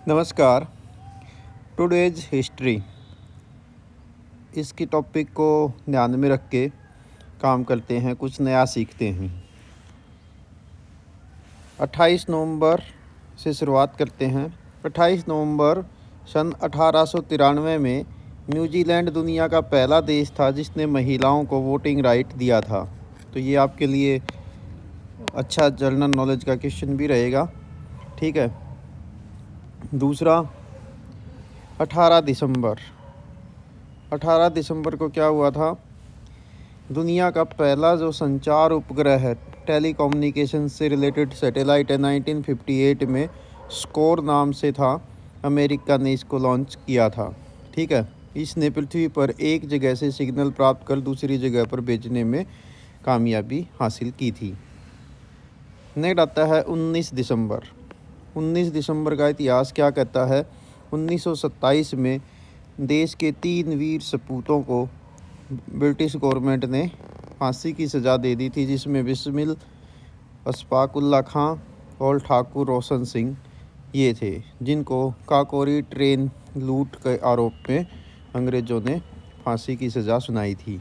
नमस्कार। Today's history इसकी topic को ध्यान में रख के काम करते हैं, कुछ नया सीखते हैं। 28 नवंबर से शुरुआत करते हैं। 28 नवंबर सन 1893 में न्यूजीलैंड दुनिया का पहला देश था जिसने महिलाओं को वोटिंग राइट दिया था। तो ये आपके लिए अच्छा जनरल नॉलेज का क्वेश्चन भी रहेगा। ठीक है। दूसरा 18 दिसंबर को क्या हुआ था? दुनिया का पहला जो संचार उपग्रह है, टेलीकम्युनिकेशन से रिलेटेड सैटेलाइट है, 1958 में स्कोर नाम से था। अमेरिका ने इसको लॉन्च किया था। ठीक है। इसने पृथ्वी पर एक जगह से सिग्नल प्राप्त कर दूसरी जगह पर भेजने में कामयाबी हासिल की थी। नेक्स्ट आता है 19 दिसंबर। 19 दिसंबर का इतिहास क्या कहता है? 1927 में देश के 3 वीर सपूतों को ब्रिटिश गवर्नमेंट ने फांसी की सज़ा दे दी थी, जिसमें बिस्मिल, अशफाकुल्ला खां और ठाकुर रोशन सिंह ये थे, जिनको काकोरी ट्रेन लूट के आरोप में अंग्रेज़ों ने फांसी की सज़ा सुनाई थी।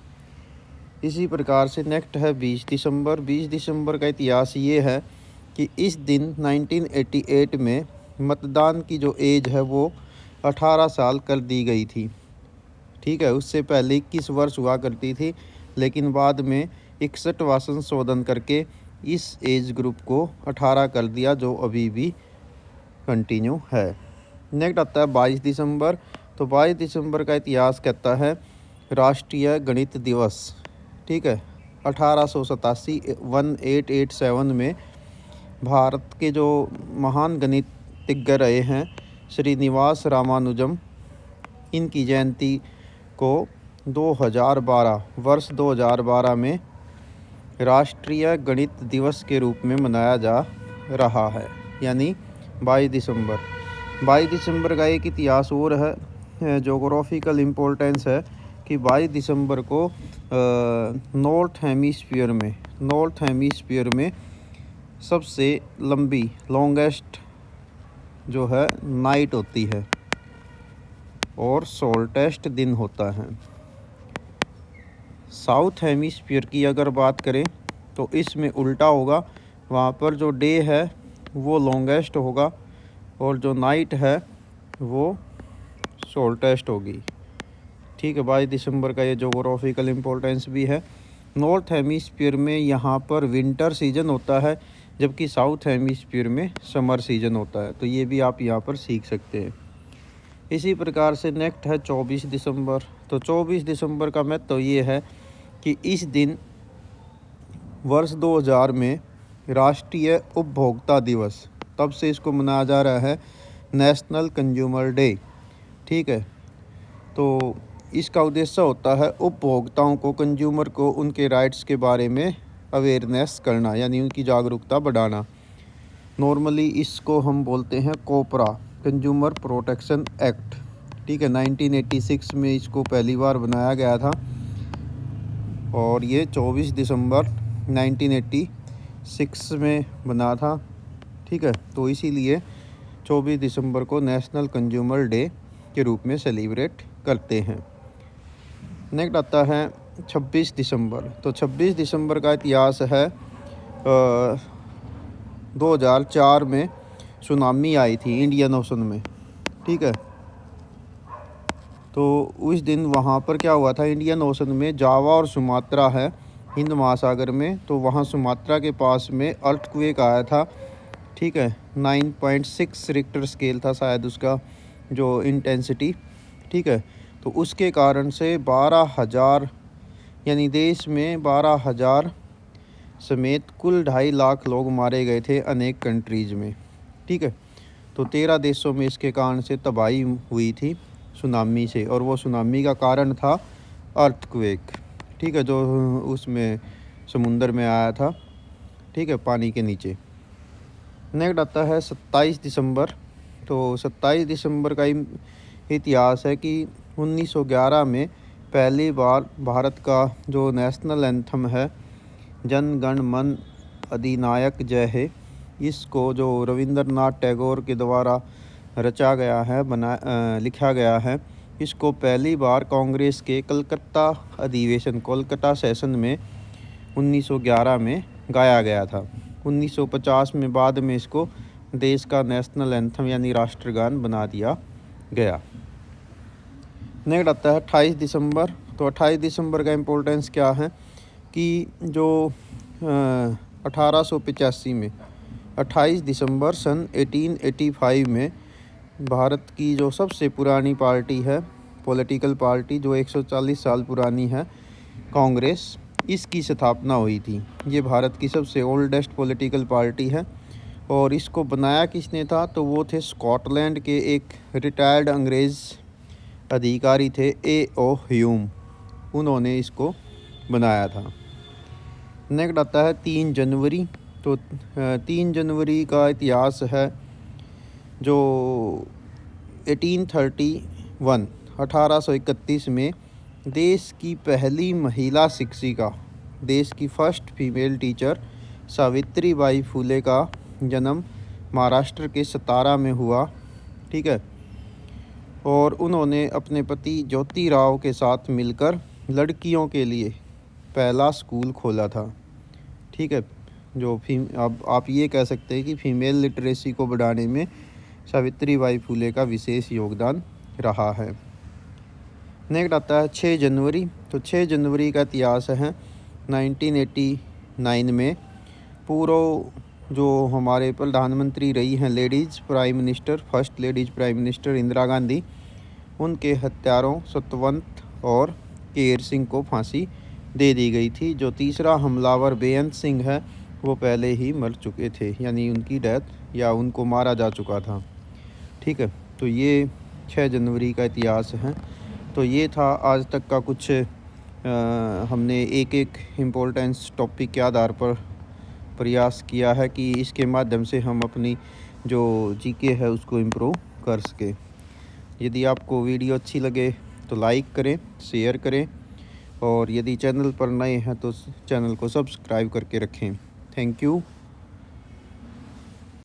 इसी प्रकार से नेक्स्ट है 20 दिसंबर। 20 दिसंबर का इतिहास ये है कि इस दिन 1988 में मतदान की जो एज है वो 18 साल कर दी गई थी। ठीक है। उससे पहले 21 वर्ष हुआ करती थी, लेकिन बाद में 61वां संशोधन करके इस एज ग्रुप को 18 कर दिया, जो अभी भी कंटिन्यू है। नेक्स्ट आता है 22 दिसंबर। तो 22 दिसंबर का इतिहास कहता है राष्ट्रीय गणित दिवस। ठीक है। 1887 में भारत के जो महान गणितज्ञ रहे हैं श्रीनिवास रामानुजम, इनकी जयंती को 2012 में राष्ट्रीय गणित दिवस के रूप में मनाया जा रहा है, यानी 22 दिसंबर। 22 दिसंबर का एक इतिहास और है, जोग्राफिकल इम्पोर्टेंस है कि 22 दिसंबर को नॉर्थ हेमिस्फीयर में सबसे लंबी लॉन्गेस्ट जो है नाइट होती है और शॉर्टेस्ट दिन होता है। साउथ हेमिस्फीयर की अगर बात करें तो इसमें उल्टा होगा, वहाँ पर जो डे है वो लॉन्गेस्ट होगा और जो नाइट है वो शॉर्टेस्ट होगी। ठीक है। 22 दिसंबर का ये जोग्राफिकल इम्पोर्टेंस भी है। नॉर्थ हेमिस्फीयर में यहाँ पर विंटर सीजन होता है, जबकि साउथ हेमिस्फीयर में समर सीजन होता है। तो ये भी आप यहाँ पर सीख सकते हैं। इसी प्रकार से नेक्स्ट है 24 दिसंबर। तो 24 दिसंबर का महत्व तो ये है कि इस दिन वर्ष 2000 में राष्ट्रीय उपभोक्ता दिवस, तब से इसको मनाया जा रहा है नेशनल कंज्यूमर डे। ठीक है। तो इसका उद्देश्य होता है उपभोक्ताओं को, कंज्यूमर को उनके राइट्स के बारे में अवेयरनेस करना, यानी उनकी जागरूकता बढ़ाना। नॉर्मली इसको हम बोलते हैं कोपरा, कंज्यूमर प्रोटेक्शन एक्ट। ठीक है। 1986 में इसको पहली बार बनाया गया था और ये 24 दिसंबर 1986 में बना था। ठीक है। तो इसीलिए 24 दिसंबर को नेशनल कंज्यूमर डे के रूप में सेलिब्रेट करते हैं। नेक्स्ट आता है 26 दिसंबर। तो 26 दिसंबर का इतिहास है 2004 में सुनामी आई थी इंडियन ओशन में। ठीक है। तो उस दिन वहाँ पर क्या हुआ था, इंडियन ओशन में जावा और सुमात्रा है हिंद महासागर में, तो वहाँ सुमात्रा के पास में अर्थक्वेक आया था। ठीक है। 9.6 रिक्टर स्केल था शायद उसका जो इंटेंसिटी। ठीक है। तो उसके कारण से 12,000 यानी देश में 12,000 समेत कुल 2.5 लाख लोग मारे गए थे अनेक कंट्रीज़ में। ठीक है। तो 13 देशों में इसके कारण से तबाही हुई थी सुनामी से, और वो सुनामी का कारण था अर्थक्वेक। ठीक है। जो उसमें समुंदर में आया था। ठीक है, पानी के नीचे। नेक्स्ट आता है 27 दिसंबर। तो 27 दिसंबर का इतिहास है कि 1911 में पहली बार भारत का जो नेशनल एंथम है जन गण मन अधिनायक जय हे, इसको जो रविंद्रनाथ टैगोर के द्वारा रचा गया है, लिखा गया है। इसको पहली बार कांग्रेस के कलकत्ता अधिवेशन, कोलकाता सेशन में 1911 में गाया गया था। 1950 में बाद में इसको देश का नेशनल एंथम यानी राष्ट्रगान बना दिया गया। नेक्स्ट आता है 28 दिसंबर। तो 28 दिसंबर का इम्पोर्टेंस क्या है कि जो 1885 में 28 दिसंबर सन 1885 में भारत की जो सबसे पुरानी पार्टी है, पॉलिटिकल पार्टी जो 140 साल पुरानी है, कांग्रेस, इसकी स्थापना हुई थी। ये भारत की सबसे ओल्डेस्ट पॉलिटिकल पार्टी है। और इसको बनाया किसने था, तो वो थे स्कॉटलैंड के एक रिटायर्ड अंग्रेज़ अधिकारी थे, A.O. ह्यूम। उन्होंने इसको बनाया था। नेक्स्ट आता है 3 जनवरी। तो 3 जनवरी का इतिहास है जो 1831 में देश की पहली महिला शिक्षिका, देश की first female teacher Savitri Bai Phule का जन्म महाराष्ट्र के सतारा में हुआ। ठीक है। और उन्होंने अपने पति ज्योतिराव के साथ मिलकर लड़कियों के लिए पहला स्कूल खोला था। ठीक है। जो अब आप ये कह सकते हैं कि फीमेल लिटरेसी को बढ़ाने में सावित्री बाई फुले का विशेष योगदान रहा है। नेक्स्ट आता है 6 जनवरी। तो 6 जनवरी का इतिहास है 1989 में पूर्व जो हमारे प्रधानमंत्री रही हैं ladies prime minister, first ladies prime minister Indira Gandhi, उनके हत्यारों सतवंत और केर सिंह को फांसी दे दी गई थी। जो तीसरा हमलावर बेअंत सिंह है वो पहले ही मर चुके थे, यानी उनकी डेथ या उनको मारा जा चुका था। ठीक है। तो ये 6 जनवरी का इतिहास है। तो ये था आज तक का कुछ हमने एक एक इम्पोर्टेंस टॉपिक के आधार पर प्रयास किया है कि इसके माध्यम से हम अपनी जो जीके है उसको इम्प्रूव कर सके। यदि आपको वीडियो अच्छी लगे तो लाइक करें, शेयर करें, और यदि चैनल पर नए हैं तो चैनल को सब्सक्राइब करके रखें। Thank you.